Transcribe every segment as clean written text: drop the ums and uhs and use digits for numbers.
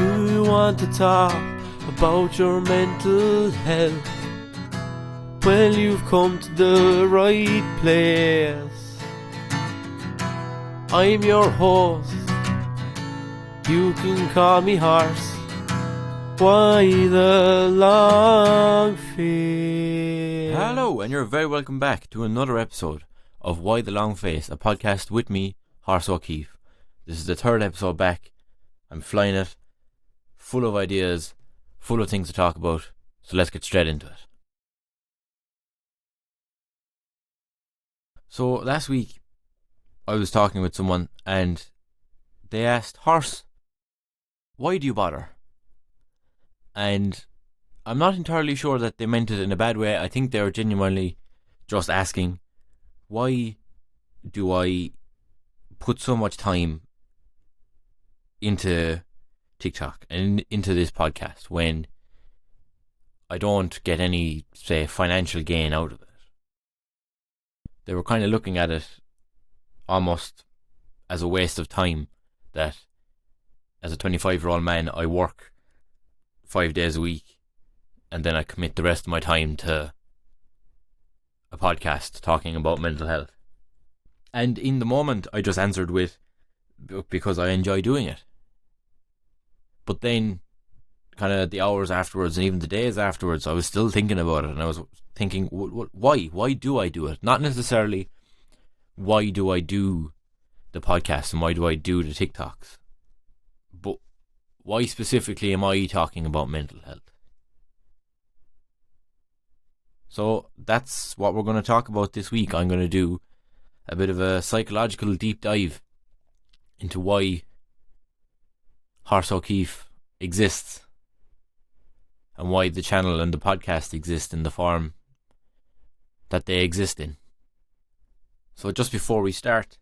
Do you want to talk about your mental health? Well, you've come to the right place. I'm your host. You can call me Horse. Why the long face? Hello, and you're very welcome back to another episode of Why the Long Face, a podcast with me, Horse O'Keefe. This is the third episode back. I'm flying it, full of ideas, full of things to talk about, so let's get straight into it. So last week, I was talking with someone and they asked, Horse, why do you bother? And I'm not entirely sure that they meant it in a bad way. I think they were genuinely just asking, why do I put so much time into TikTok and into this podcast when I don't get any, say, financial gain out of it? They were kind of looking at it almost as a waste of time, that as a 25-year-old man I work 5 days a week and then I commit the rest of my time to a podcast talking about mental health. And in the moment I just answered with, because I enjoy doing it. But then kind of the hours afterwards and even the days afterwards, I was still thinking about it, and I was thinking, why do I do it? Not necessarily why do I do the podcast and why do I do the TikToks, but why specifically am I talking about mental health? So that's what we're going to talk about this week. I'm going to do a bit of a psychological deep dive into why Horse O'Keefe exists and why the channel and the podcast exist in the form that they exist in. So just before we start,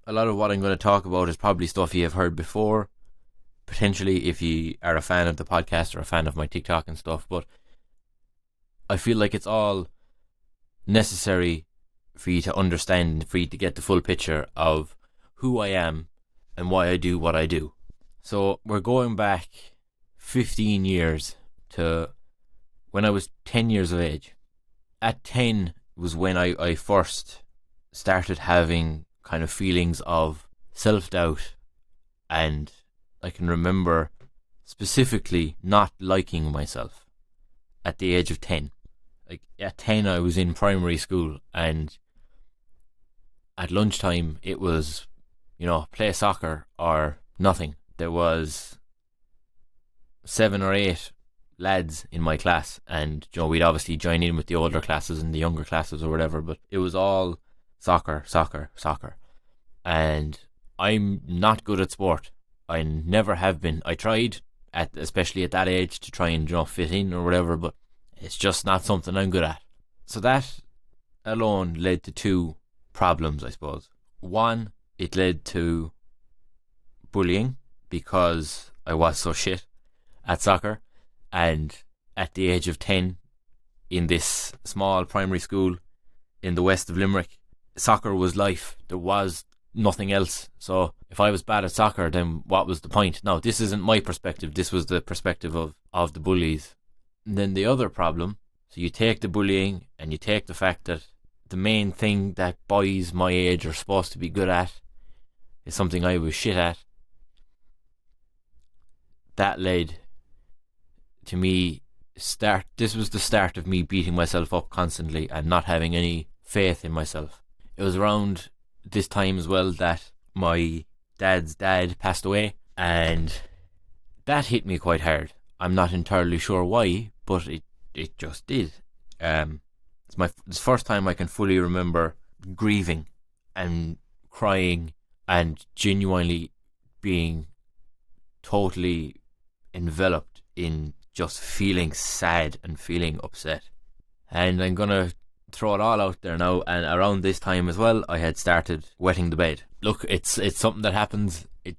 a lot of what I'm going to talk about is probably stuff you have heard before, potentially if you are a fan of the podcast or a fan of my TikTok and stuff, but I feel like it's all necessary for you to understand, for you to get the full picture of who I am and why I do what I do. So we're going back 15 years to when I was 10 years of age. At 10 was when I first started having kind of feelings of self-doubt, and I can remember specifically not liking myself at the age of 10. Like at 10 I was in primary school, and at lunchtime it was, play soccer or nothing. There was 7 or 8 lads in my class, and we'd obviously join in with the older classes and the younger classes or whatever, but it was all soccer. And I'm not good at sport. I never have been. I tried, especially at that age, to try and fit in or whatever, but it's just not something I'm good at. So that alone led to 2 problems, I suppose. One, it led to bullying because I was so shit at soccer, and at the age of 10 in this small primary school in the west of Limerick, soccer was life. There was nothing else. So if I was bad at soccer, then what was the point? Now, this isn't my perspective, this was the perspective of the bullies. And then the other problem, so you take the bullying and you take the fact that the main thing that boys my age are supposed to be good at is something I was shit at. That led to me this was the start of me beating myself up constantly and not having any faith in myself. It was around this time as well that my dad's dad passed away, and that hit me quite hard. I'm not entirely sure why, but it just did. It's the first time I can fully remember grieving and crying and genuinely being totally enveloped in just feeling sad and feeling upset. And I'm gonna throw it all out there now, and around this time as well I had started wetting the bed. Look, it's something that happens. It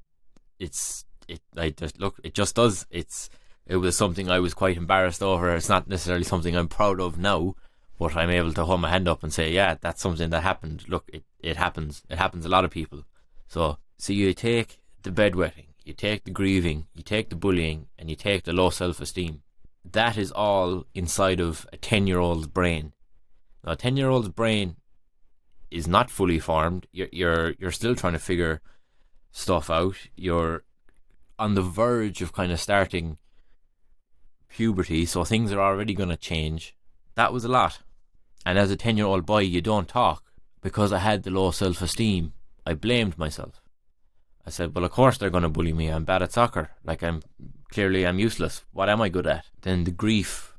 just does. It was something I was quite embarrassed over. It's not necessarily something I'm proud of now, but I'm able to hold my hand up and say, yeah, that's something that happened. Look, it happens. It happens a lot of people. So you take the bedwetting, you take the grieving, you take the bullying, and you take the low self-esteem. That is all inside of a 10-year-old's brain. Now, a 10-year-old's brain is not fully formed. You're still trying to figure stuff out. You're on the verge of kind of starting puberty, so things are already going to change. That was a lot. And as a 10-year-old boy, you don't talk. Because I had the low self-esteem, I blamed myself. I said, well, of course they're going to bully me. I'm bad at soccer. Like, I'm useless. What am I good at? Then the grief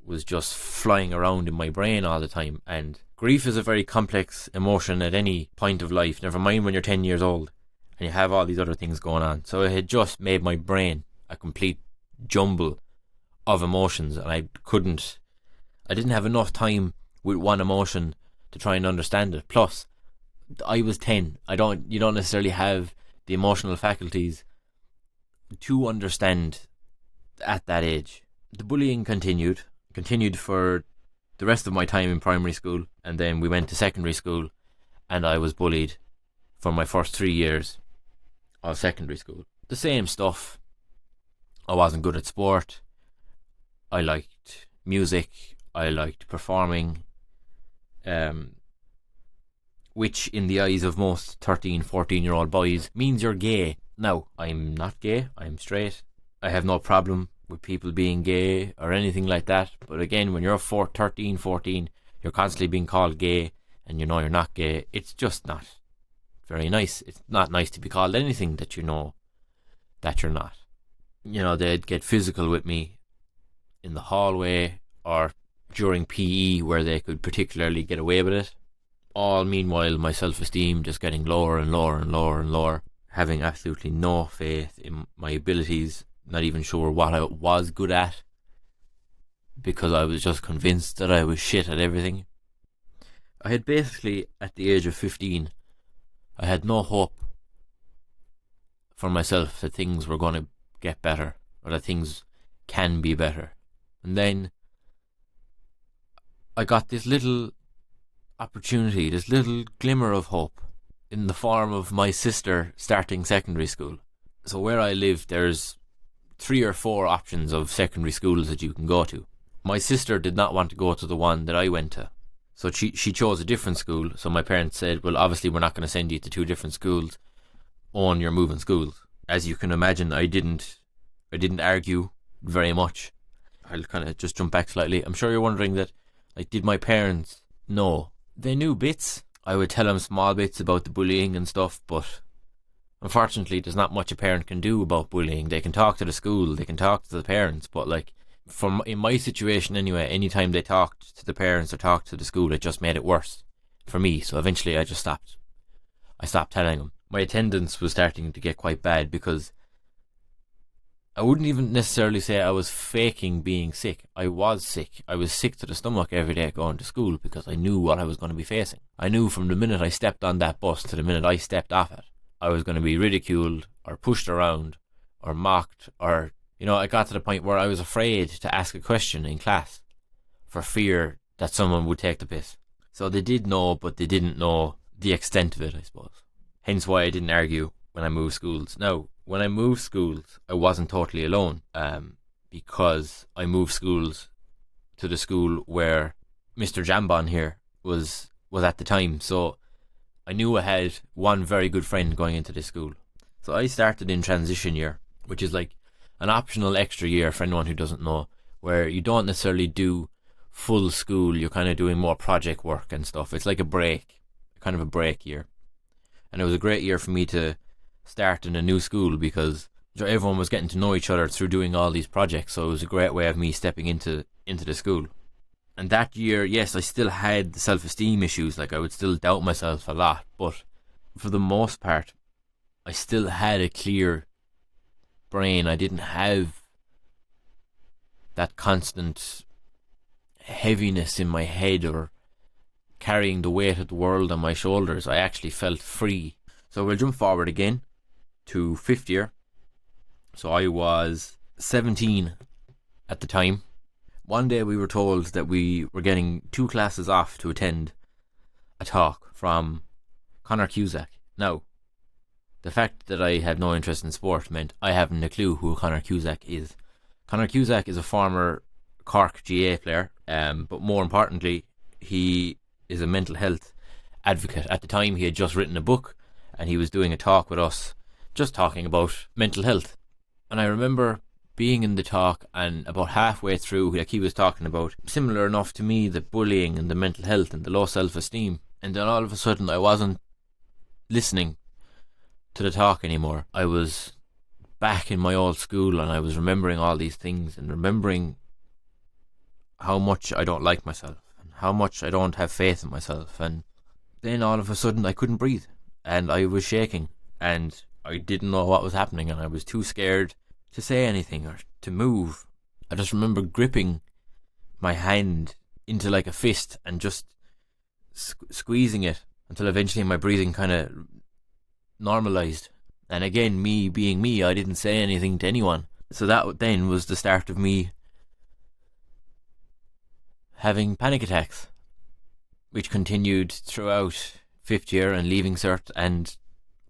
was just flying around in my brain all the time. And grief is a very complex emotion at any point of life, never mind when you're 10 years old and you have all these other things going on. So it had just made my brain a complete jumble of emotions, and I didn't have enough time with one emotion to try and understand it. Plus, I was 10. You don't necessarily have the emotional faculties to understand at that age. The bullying continued for the rest of my time in primary school, and then we went to secondary school, and I was bullied for my first 3 years of secondary school. The same stuff. I wasn't good at sport. I liked music. I liked performing. Which in the eyes of most 13, 14-year-old boys means you're gay. Now, I'm not gay. I'm straight. I have no problem with people being gay or anything like that. But again, when you're 13, 14, you're constantly being called gay and you know you're not gay. It's just not very nice. It's not nice to be called anything that you know that you're not. You know, they'd get physical with me in the hallway or during PE where they could particularly get away with it. All meanwhile, my self-esteem just getting lower and lower and lower and lower, having absolutely no faith in my abilities, not even sure what I was good at, because I was just convinced that I was shit at everything. I had basically, at the age of 15, I had no hope for myself that things were going to get better, or that things can be better. And then I got this little opportunity, this little glimmer of hope in the form of my sister starting secondary school. So where I live, there's 3 or 4 options of secondary schools that you can go to. My sister did not want to go to the one that I went to, so she chose a different school. So my parents said, well, obviously we're not going to send you to 2 different schools. Owen, you're moving schools. As you can imagine, I didn't argue very much. I'll kind of just jump back slightly. I'm sure you're wondering that, like, did my parents know? They knew bits. I would tell them small bits about the bullying and stuff, but unfortunately there's not much a parent can do about bullying. They can talk to the school, they can talk to the parents, but like, in my situation anyway, anytime they talked to the parents or talked to the school, it just made it worse for me. So eventually I just stopped. I stopped telling them. My attendance was starting to get quite bad because I wouldn't even necessarily say I was faking being sick. I was sick. I was sick to the stomach every day going to school because I knew what I was going to be facing. I knew from the minute I stepped on that bus to the minute I stepped off it, I was going to be ridiculed or pushed around or mocked, or, you know, I got to the point where I was afraid to ask a question in class for fear that someone would take the piss. So they did know, but they didn't know the extent of it, I suppose. Hence why I didn't argue when I moved schools. Now, when I moved schools, I wasn't totally alone, because I moved schools to the school where Mr. Jambon here was at the time. So I knew I had one very good friend going into this school. So I started in transition year, which is like an optional extra year for anyone who doesn't know, where you don't necessarily do full school. You're kind of doing more project work and stuff. It's like a break, kind of a break year. And it was a great year for me to start in a new school because everyone was getting to know each other through doing all these projects. So it was a great way of me stepping into the school. And that year, yes, I still had the self-esteem issues. Like, I would still doubt myself a lot, but for the most part, I still had a clear brain. I didn't have that constant heaviness in my head or carrying the weight of the world on my shoulders. I actually felt free. So we'll jump forward again to 5th year. So I was 17 at the time. One day we were told that we were getting 2 classes off to attend a talk from Conor Cusack. Now, The fact that I have no interest in sport meant I haven't a clue who Conor Cusack is. Conor Cusack is a former Cork GA player, but more importantly, he is a mental health advocate. At the time, he had just written a book and he was doing a talk with us, just talking about mental health. And I remember being in the talk, and about halfway through, like, he was talking about, similar enough to me, the bullying and the mental health and the low self-esteem. And then all of a sudden I wasn't listening to the talk anymore. I was back in my old school and I was remembering all these things and remembering how much I don't like myself and how much I don't have faith in myself. And then all of a sudden I couldn't breathe and I was shaking and I didn't know what was happening and I was too scared to say anything or to move. I just remember gripping my hand into like a fist and just squeezing it until eventually my breathing kind of normalized. And again, me being me, I didn't say anything to anyone. So that then was the start of me having panic attacks, which continued throughout fifth year and leaving cert, and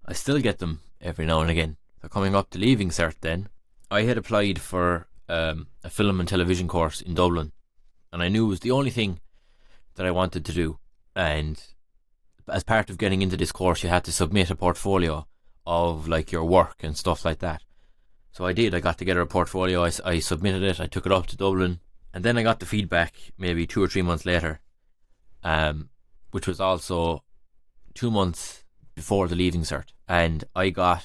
I still get them every now and again. So coming up to leaving cert then, I had applied for a film and television course in Dublin, and I knew it was the only thing that I wanted to do. And as part of getting into this course, you had to submit a portfolio of like your work and stuff like that. So I did. I got together a portfolio. I submitted it. I took it up to Dublin, and then I got the feedback maybe 2 or 3 months later, which was also 2 months before the leaving cert, and I got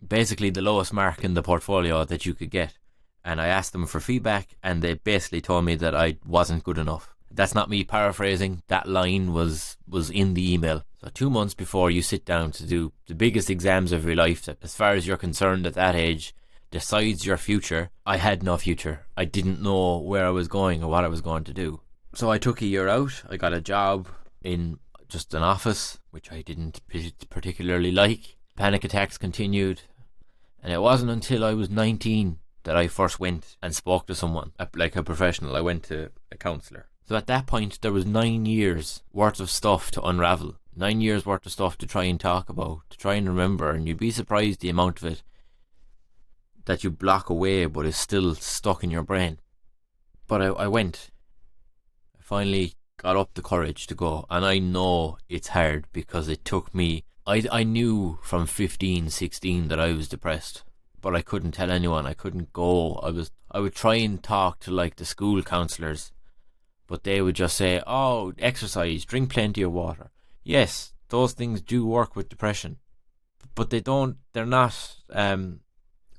basically the lowest mark in the portfolio that you could get. And I asked them for feedback, and they basically told me that I wasn't good enough. That's not me paraphrasing. That line was in the email. So 2 months before you sit down to do the biggest exams of your life, that, as far as you're concerned at that age, decides your future, I had no future. I didn't know where I was going or what I was going to do. So I took a year out. I got a job in just an office, which I didn't particularly like. Panic attacks continued. And it wasn't until I was 19 that I first went and spoke to someone, like a professional. I went to a counsellor. So at that point, there was 9 years worth of stuff to unravel. 9 years worth of stuff to try and talk about, to try and remember. And you'd be surprised the amount of it that you block away but is still stuck in your brain. But I went. I finally got up the courage to go. And I know it's hard because it took me... I knew from 15, 16 that I was depressed, but I couldn't tell anyone. I couldn't go. I would try and talk to like the school counsellors, but they would just say, oh, exercise, drink plenty of water. Yes, those things do work with depression, but they're not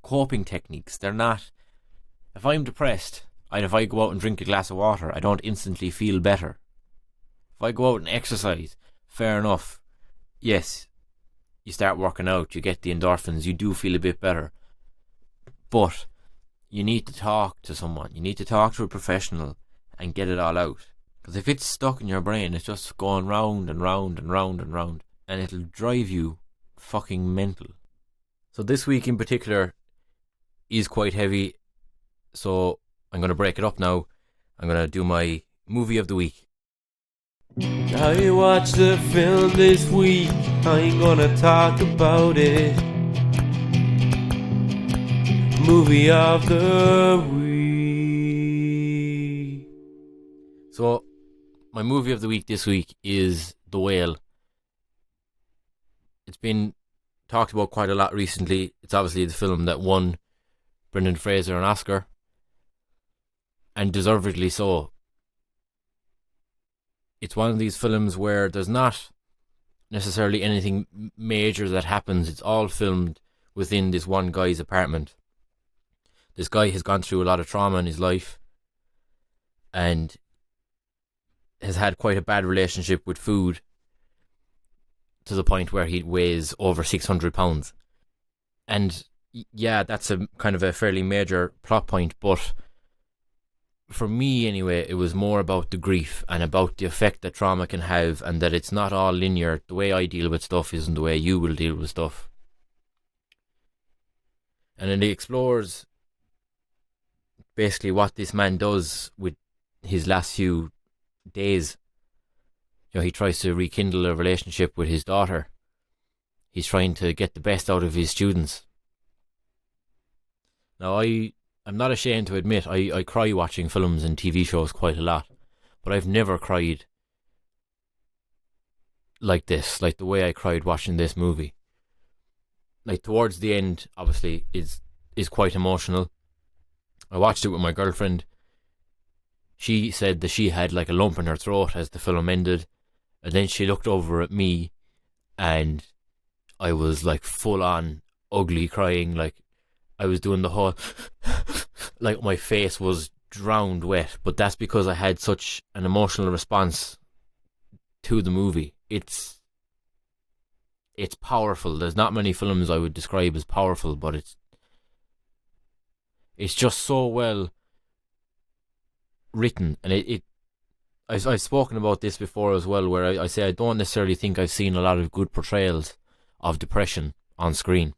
coping techniques. They're not... If I'm depressed, and if I go out and drink a glass of water, I don't instantly feel better. If I go out and exercise, fair enough. Yes, you start working out, you get the endorphins, you do feel a bit better. But you need to talk to someone. You need to talk to a professional and get it all out. Because if it's stuck in your brain, it's just going round and round and round and round. And it'll drive you fucking mental. So this week in particular is quite heavy. So I'm going to break it up now. I'm going to do my movie of the week. I watched the film this week, I ain't gonna talk about it. Movie of the week. So, my movie of the week this week is The Whale. It's been talked about quite a lot recently. It's obviously the film that won Brendan Fraser an Oscar, and deservedly so. It's one of these films where there's not necessarily anything major that happens. It's all filmed within this one guy's apartment. This guy has gone through a lot of trauma in his life and has had quite a bad relationship with food, to the point where he weighs over 600 pounds. And yeah, that's a kind of a fairly major plot point, but for me anyway, it was more about the grief and about the effect that trauma can have, and that it's not all linear. The way I deal with stuff isn't the way you will deal with stuff. And then it explores basically what this man does with his last few days. You know, he tries to rekindle a relationship with his daughter. he's trying to get the best out of his students. Now, I'm not ashamed to admit I cry watching films and TV shows quite a lot, but I've never cried like this, like the way I cried watching this movie. Like, towards the end, obviously, is quite emotional. I watched it with my girlfriend. She said that she had like a lump in her throat as the film ended, and then she looked over at me, and I was like full on ugly crying. Like, I was doing the whole like my face was drowned wet, but that's because I had such an emotional response to the movie. It's powerful. There's not many films I would describe as powerful, but it's just so well written, and I've spoken about this before as well, where I say I don't necessarily think I've seen a lot of good portrayals of depression on screen.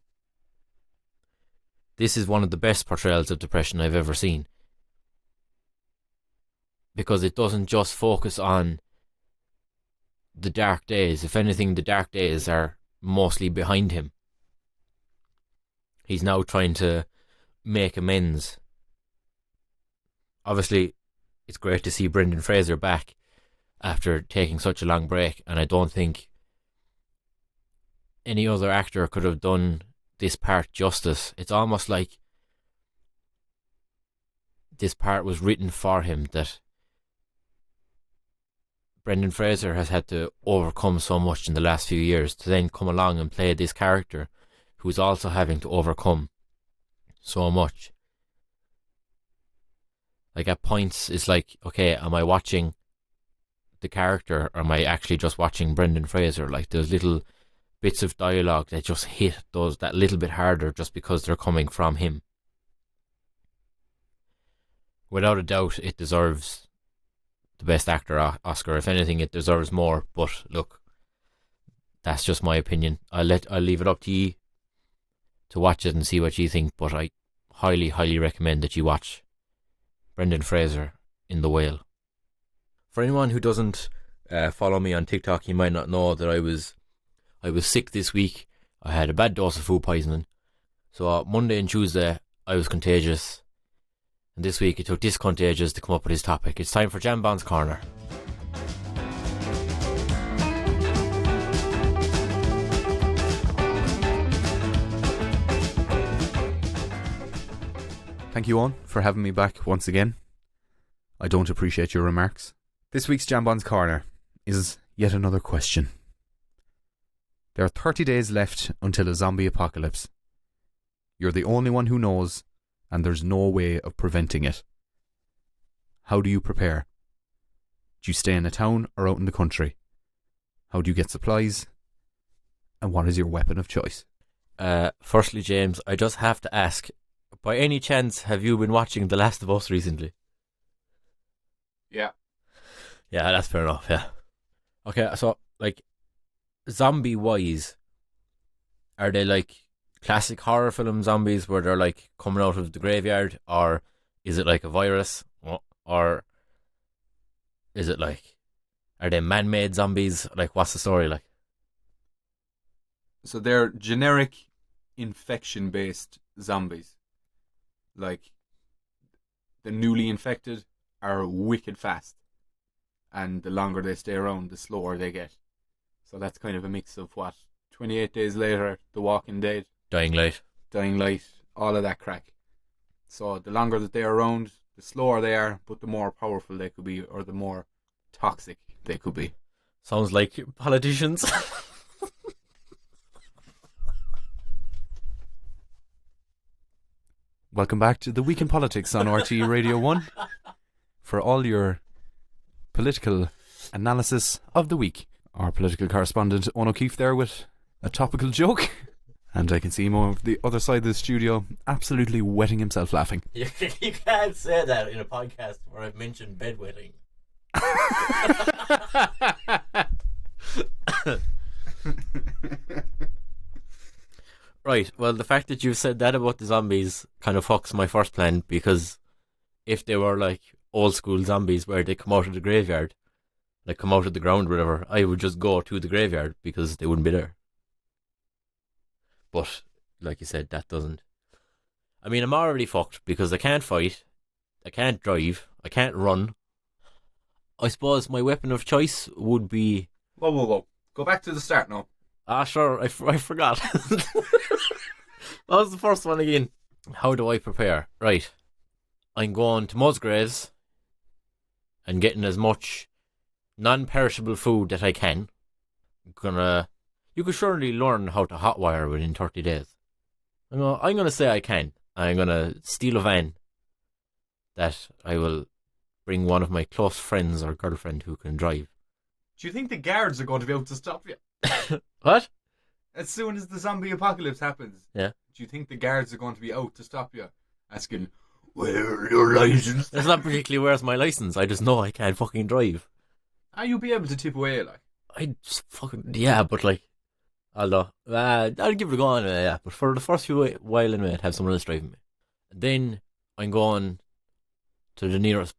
This is one of the best portrayals of depression I've ever seen, because it doesn't just focus on the dark days. If anything, the dark days are mostly behind him. He's now trying to make amends. Obviously, it's great to see Brendan Fraser back after taking such a long break, and I don't think any other actor could have done this part justice. It's almost like this part was written for him, that Brendan Fraser has had to overcome so much in the last few years to then come along and play this character who's also having to overcome so much. Like, at points it's like, okay, am I watching the character or am I actually just watching Brendan Fraser? Like, there's little bits of dialogue that just hit that little bit harder just because they're coming from him. Without a doubt, it deserves the Best Actor Oscar. If anything, it deserves more, but look, that's just my opinion. I'll leave it up to you to watch it and see what you think, but I highly, highly recommend that you watch Brendan Fraser in The Whale. For anyone who doesn't follow me on TikTok, you might not know that I was sick this week. I had a bad dose of food poisoning. So Monday and Tuesday I was contagious, and this week it took Discontagious to come up with his topic. It's time for Jambon's Corner. Thank you, Owen, for having me back once again. I don't appreciate your remarks. This week's Jambon's Corner is yet another question. There are 30 days left until a zombie apocalypse. You're the only one who knows, and there's no way of preventing it. How do you prepare? Do you stay in a town or out in the country? How do you get supplies? And what is your weapon of choice? Firstly, James, I just have to ask, by any chance, have you been watching The Last of Us recently? Yeah. Yeah, that's fair enough, yeah. Okay, so, like, zombie-wise, are they like classic horror film zombies where they're like coming out of the graveyard, or is it like a virus, or is it like, are they man-made zombies? Like, what's the story like? So they're generic infection-based zombies. Like, the newly infected are wicked fast, and the longer they stay around, the slower they get. So that's kind of a mix of 28 Days Later, The Walking Dead, Dying Light, all of that crack. So the longer that they're around, the slower they are, but the more powerful they could be, or the more toxic they could be. Sounds like politicians. Welcome back to The Week in Politics on RTE Radio 1 for all your political analysis of the week. Our political correspondent, Owen O'Keefe, there with a topical joke. And I can see him on the other side of the studio absolutely wetting himself laughing. You can't say that in a podcast where I've mentioned bedwetting. Right, well, the fact that you said that about the zombies kind of fucks my first plan, because if they were like old school zombies where they come out of the graveyard, like come out of the ground or whatever, I would just go to the graveyard because they wouldn't be there. But like you said, that doesn't. I mean, I'm already fucked because I can't fight, I can't drive, I can't run. I suppose my weapon of choice would be. Whoa. Go back to the start now. Sure, I forgot. What was the first one again? How do I prepare? Right. I'm going to Musgraves and getting as much non-perishable food that I can. You could surely learn how to hotwire within 30 days. I'm gonna say I can. I'm gonna steal a van that I will bring one of my close friends or girlfriend who can drive. Do you think the guards are going to be able to stop you? What? As soon as the zombie apocalypse happens. Yeah. Do you think the guards are going to be out to stop you? Asking, where's your license? It's not particularly where's my license. I just know I can't fucking drive. You'll be able to tip away, like. I just fucking... Yeah, but like... Although... I'll give it a go on, yeah. But for the first few while anyway, I'd have someone else driving me. Then I'm going to the nearest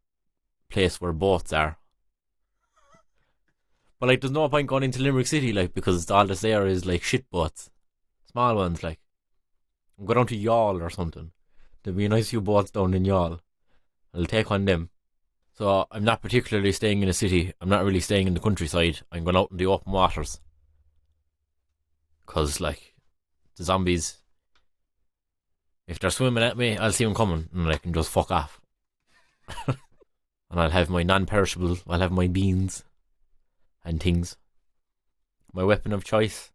place where boats are. But like, there's no point going into Limerick City, like, because all that's there is like shit boats. Small ones, like. I'll go down to Youghal or something. There'll be a nice few boats down in Youghal. I'll take on them. So I'm not particularly staying in a city. I'm not really staying in the countryside. I'm going out in the open waters. Because, like, the zombies, if they're swimming at me, I'll see them coming and I can just fuck off. And I'll have my non-perishable, I'll have my beans and things. My weapon of choice,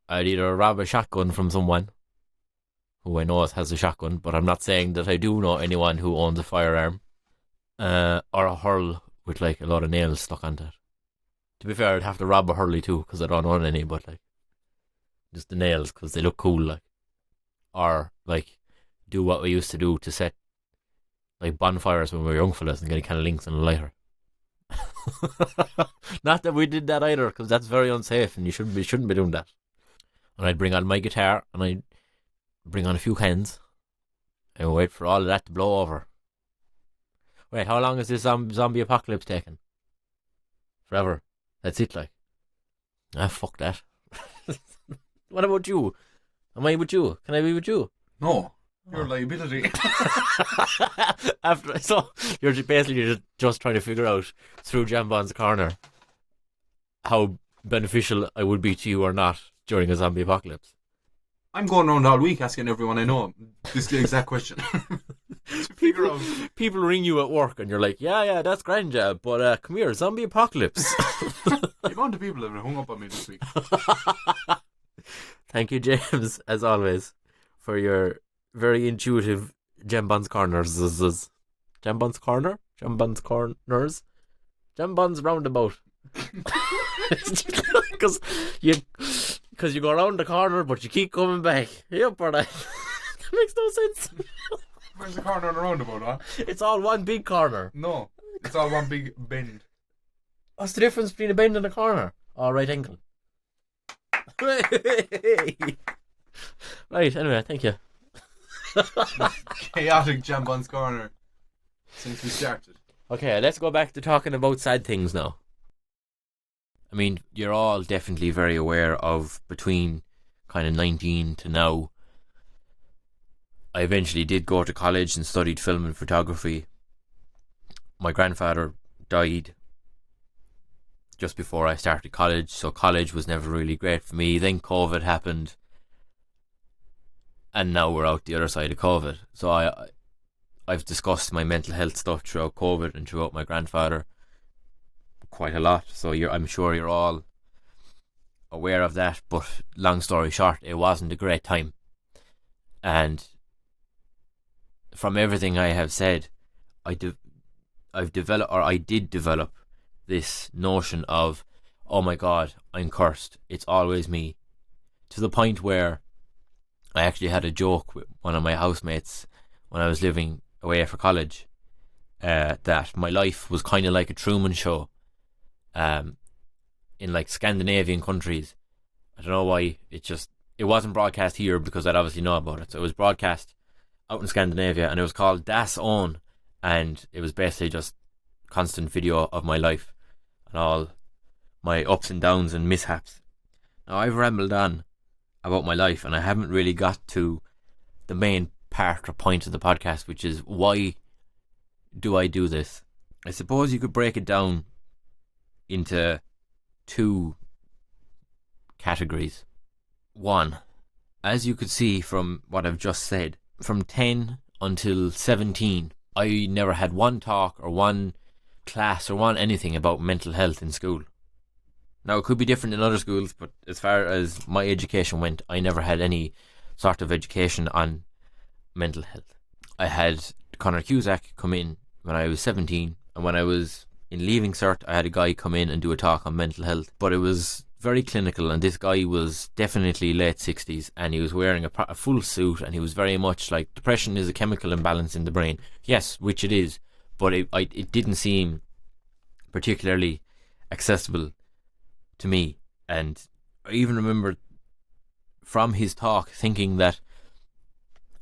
I'd either rob a shotgun from someone who I know has a shotgun, but I'm not saying that I do know anyone who owns a firearm, or a hurl with like a lot of nails stuck onto it. To be fair, I'd have to rob a hurley too, because I don't own any, but like, just the nails, because they look cool, like. Or like, do what we used to do to set like bonfires when we were young fellas and get a can of links and a lighter. Not that we did that either, because that's very unsafe and you shouldn't be doing that. And I'd bring on my guitar and I'd bring on a few cans and wait for all of that to blow over. Wait, how long is this zombie apocalypse taking? Forever. That's it, like. Fuck that. What about you? Am I with you? Can I be with you? No, you're a liability. So you're basically just trying to figure out through Jambon's corner how beneficial I would be to you or not during a zombie apocalypse. I'm going around all week asking everyone I know this the exact question. People ring you at work and you're like, yeah, that's grand, Jab, but come here, zombie apocalypse. The amount of people that have hung up on me this week. Thank you, James, as always, for your very intuitive Jambon's corners. Jambon's corner? Jambon's corners? Jambon's roundabout. Because you go around the corner, but you keep coming back. Yep, brother. That makes no sense. Where's the corner on the roundabout, huh? It's all one big corner. No, it's all one big bend. What's the difference between a bend and a corner? All right angle. Right, anyway, thank you. Chaotic Jambon's corner since we started. Okay, let's go back to talking about sad things now. I mean, you're all definitely very aware of between kind of 19 to now. I eventually did go to college and studied film and photography. My grandfather died just before I started college, so college was never really great for me. Then COVID happened, and now we're out the other side of COVID. So I've discussed my mental health stuff throughout COVID and throughout my grandfather quite a lot. So I'm sure you're all aware of that. But long story short, it wasn't a great time. And from everything I have said, I did develop this notion of, oh my God, I'm cursed. It's always me. To the point where I actually had a joke with one of my housemates when I was living away for college, that my life was kind of like a Truman Show, in like Scandinavian countries. I don't know why it wasn't broadcast here because I'd obviously know about it. So it was broadcast out in Scandinavia and it was called Das On, and it was basically just constant video of my life and all my ups and downs and mishaps. Now I've rambled on about my life, and I haven't really got to the main part or point of the podcast, which is why do I do this? I suppose you could break it down into 2 categories. 1, as you could see from what I've just said, from 10 until 17, I never had one talk or one class or one anything about mental health in school. Now, it could be different in other schools, but as far as my education went, I never had any sort of education on mental health. I had Conor Cusack come in when I was 17, and when I was in Leaving Cert, I had a guy come in and do a talk on mental health, but it was very clinical, and this guy was definitely late 60s, and he was wearing a full suit, and he was very much like, depression is a chemical imbalance in the brain. Yes, which it is, but it didn't seem particularly accessible to me. And I even remember from his talk thinking that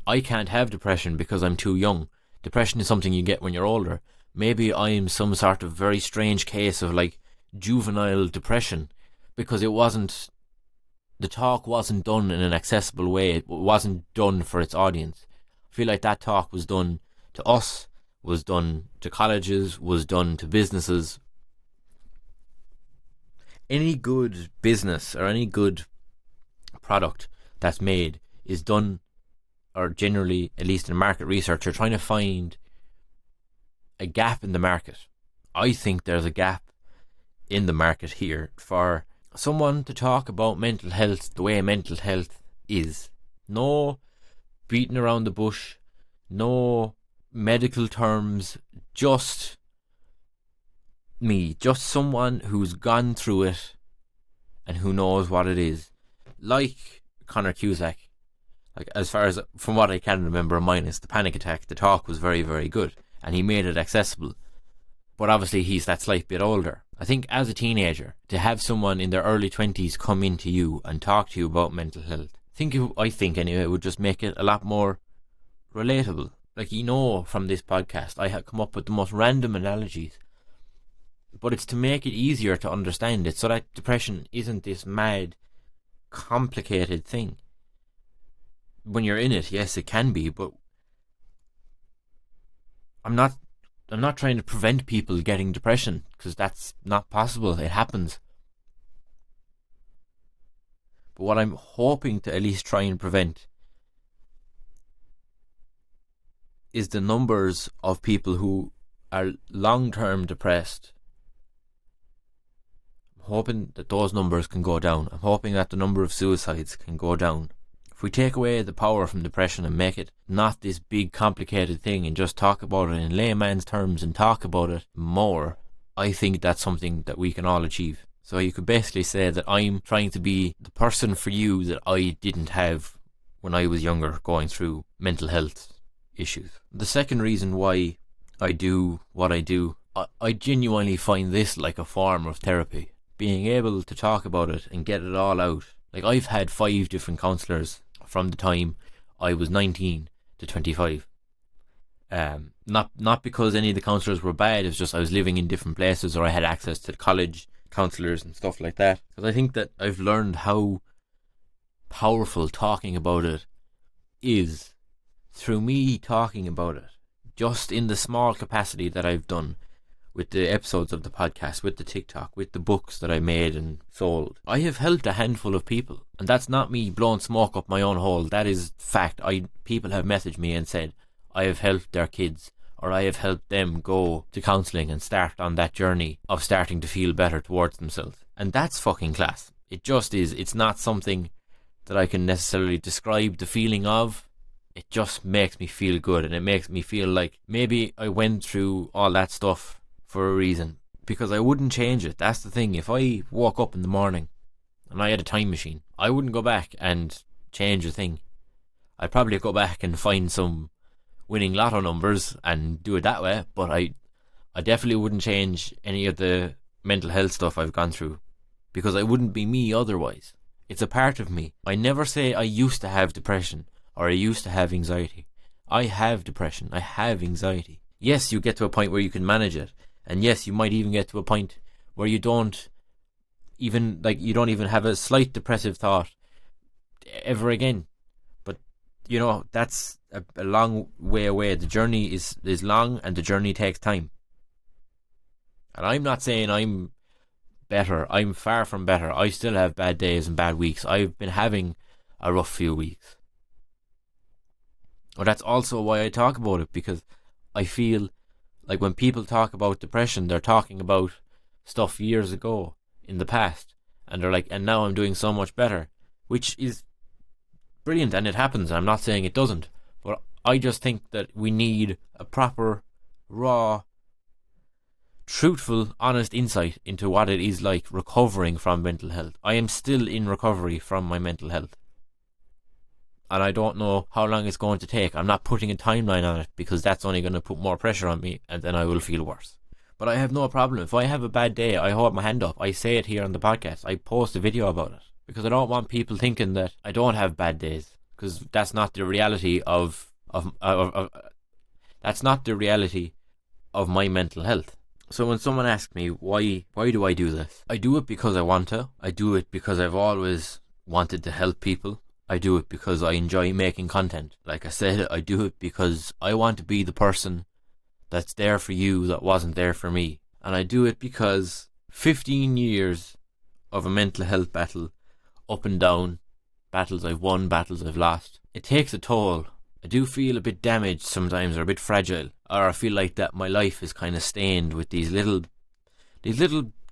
I can't have depression because I'm too young. Depression is something you get when you're older. Maybe I'm some sort of very strange case of like juvenile depression, because the talk wasn't done in an accessible way. It wasn't done for its audience. I feel like that talk was done to us, was done to colleges, was done to businesses. Any good business or any good product that's made is done, or generally, at least in market research, you're trying to find a gap in the market. I think there's a gap in the market here for someone to talk about mental health the way mental health is. No beating around the bush, no medical terms, just me, just someone who's gone through it and who knows what it is. Like Conor Cusack, like, as far as from what I can remember, minus the panic attack, the talk was very, very good, and he made it accessible. But obviously he's that slight bit older. I think as a teenager, to have someone in their early 20s come into you and talk to you about mental health, I think anyway, it would just make it a lot more relatable. Like, you know, from this podcast, I have come up with the most random analogies, but it's to make it easier to understand it, so that depression isn't this mad, complicated thing. When you're in it, yes, it can be, but I'm not trying to prevent people getting depression, because that's not possible. It happens. But what I'm hoping to at least try and prevent is the numbers of people who are long-term depressed. I'm hoping that those numbers can go down. I'm hoping that the number of suicides can go down. If we take away the power from depression and make it not this big complicated thing and just talk about it in layman's terms and talk about it more, I think that's something that we can all achieve. So you could basically say that I'm trying to be the person for you that I didn't have when I was younger, going through mental health issues. The second reason why I do what I do, I genuinely find this like a form of therapy. Being able to talk about it and get it all out. Like, I've had 5 different counsellors from the time I was 19 to 25. Not because any of the counsellors were bad, it's just I was living in different places, or I had access to college counsellors and stuff like that. Because I think that I've learned how powerful talking about it is through me talking about it, just in the small capacity that I've done with the episodes of the podcast, with the TikTok, with the books that I made and sold. I have helped a handful of people, and that's not me blowing smoke up my own hole. That is fact. People have messaged me and said I have helped their kids, or I have helped them go to counselling and start on that journey of starting to feel better towards themselves. And that's fucking class. It just is. It's not something that I can necessarily describe the feeling of. It just makes me feel good, and it makes me feel like maybe I went through all that stuff for a reason, because I wouldn't change it. That's the thing. If I woke up in the morning and I had a time machine, I wouldn't go back and change a thing. I'd probably go back and find some winning lotto numbers and do it that way, but I definitely wouldn't change any of the mental health stuff I've gone through, because I wouldn't be me otherwise. It's a part of me. I never say I used to have depression or I used to have anxiety. I have depression. I have anxiety. Yes, you get to a point where you can manage it. And yes, you might even get to a point where you don't even have a slight depressive thought ever again. But you know, that's a long way away. The journey is long, and the journey takes time. And I'm not saying I'm better. I'm far from better. I still have bad days and bad weeks. I've been having a rough few weeks. But that's also why I talk about it, because I feel like when people talk about depression, they're talking about stuff years ago in the past, and they're like, and now I'm doing so much better, which is brilliant, and it happens. I'm not saying it doesn't, but I just think that we need a proper, raw, truthful, honest insight into what it is like recovering from mental health. I am still in recovery from my mental health, and I don't know how long it's going to take. I'm not putting a timeline on it, because that's only going to put more pressure on me, and then I will feel worse. But I have no problem. If I have a bad day, I hold my hand up. I say it here on the podcast. I post a video about it, because I don't want people thinking that I don't have bad days, because that's not the reality of that's not the reality of my mental health. So when someone asks me why do I do this, I do it because I want to. I do it because I've always wanted to help people. I do it because I enjoy making content. Like I said, I do it because I want to be the person that's there for you that wasn't there for me. And I do it because 15 years of a mental health battle, up and down, battles I've won, battles I've lost, it takes a toll. I do feel a bit damaged sometimes, or a bit fragile, or I feel like that my life is kind of stained with these little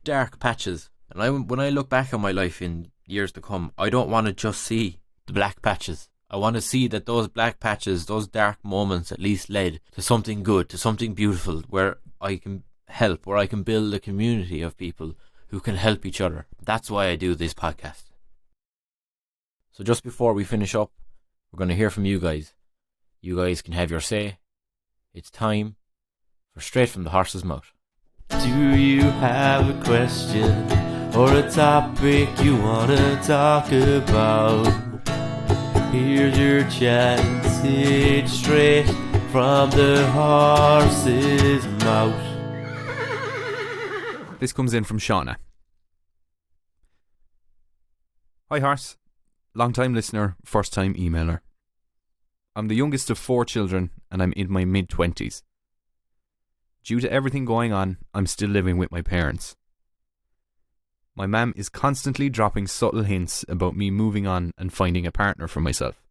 dark patches. And when I look back on my life in years to come, I don't want to just see the black patches. I want to see that those black patches, those dark moments, at least led to something good, to something beautiful, where I can help, where I can build a community of people who can help each other. That's why I do this podcast. So just before we finish up, we're going to hear from you guys. You guys can have your say. It's time for Straight from the Horse's Mouth. Do you have a question or a topic you want to talk about? Here's your chance. It's straight from the horse's mouth. This comes in from Shauna. Hi Horse, long time listener, first time emailer. I'm the youngest of 4 children and I'm in my mid-20s. Due to everything going on, I'm still living with my parents. My mum is constantly dropping subtle hints about me moving on and finding a partner for myself.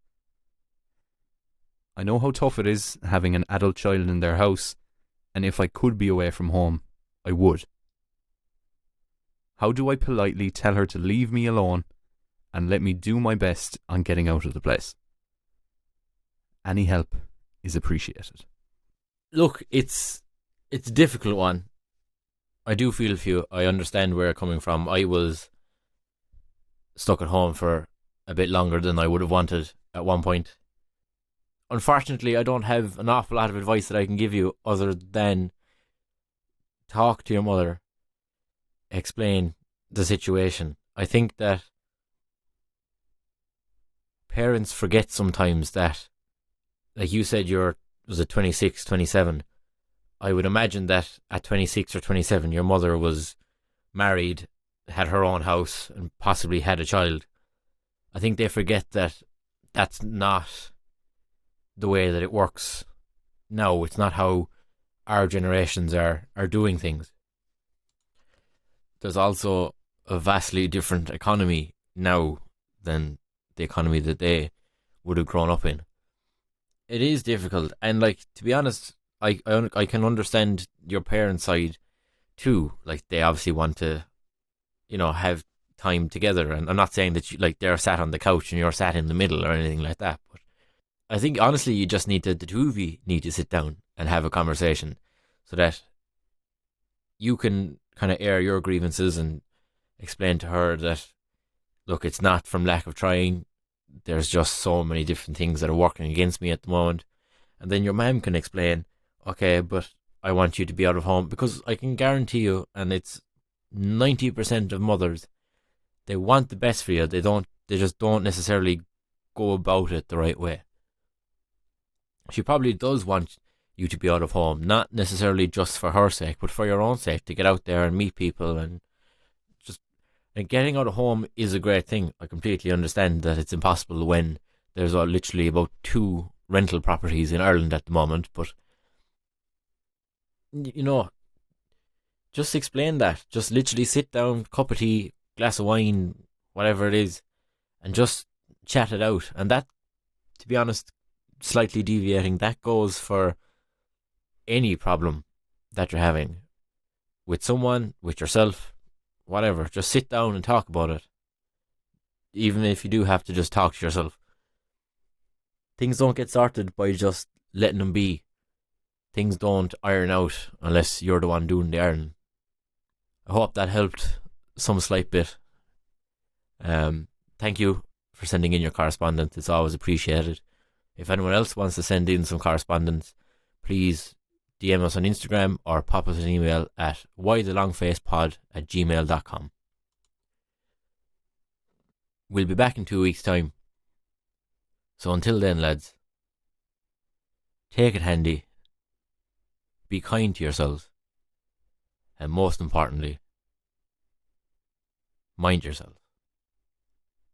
I know how tough it is having an adult child in their house, and if I could be away from home, I would. How do I politely tell her to leave me alone and let me do my best on getting out of the place? Any help is appreciated. Look, it's a difficult one. I do feel for you. I understand where you're coming from. I was stuck at home for a bit longer than I would have wanted at one point. Unfortunately, I don't have an awful lot of advice that I can give you other than talk to your mother, explain the situation. I think that parents forget sometimes that, like you said, was it 26, 27? I would imagine that at 26 or 27, your mother was married, had her own house, and possibly had a child. I think they forget that that's not the way that it works now. It's not how our generations are doing things. There's also a vastly different economy now than the economy that they would have grown up in. It is difficult, and like, to be honest, I can understand your parents' side too. Like, they obviously want to, have time together, and I'm not saying that they're sat on the couch and you're sat in the middle or anything like that, but I think honestly you just the two of you need to sit down and have a conversation so that you can kind of air your grievances and explain to her that, look, it's not from lack of trying. There's just so many different things that are working against me at the moment. And then your mum can explain, okay, but I want you to be out of home, because I can guarantee you, and it's 90% of mothers, they want the best for you. They just don't necessarily go about it the right way. She probably does want you to be out of home, not necessarily just for her sake, but for your own sake, to get out there and meet people and just And getting out of home is a great thing. I completely understand that it's impossible when there's literally about 2 rental properties in Ireland at the moment. But, you know, just explain that. Just literally sit down, cup of tea, glass of wine, whatever it is, and just chat it out. And that, to be honest, slightly deviating, that goes for any problem that you're having with someone, with yourself, whatever. Just sit down and talk about it. Even if you do have to just talk to yourself. Things don't get sorted by just letting them be. Things don't iron out unless you're the one doing the ironing. I hope that helped some slight bit. Thank you for sending in your correspondence. It's always appreciated. If anyone else wants to send in some correspondence, please DM us on Instagram or pop us an email at whythelongfacepod@gmail.com. We'll be back in 2 weeks' time. So until then, lads, take it handy, be kind to yourselves, and most importantly, mind yourselves.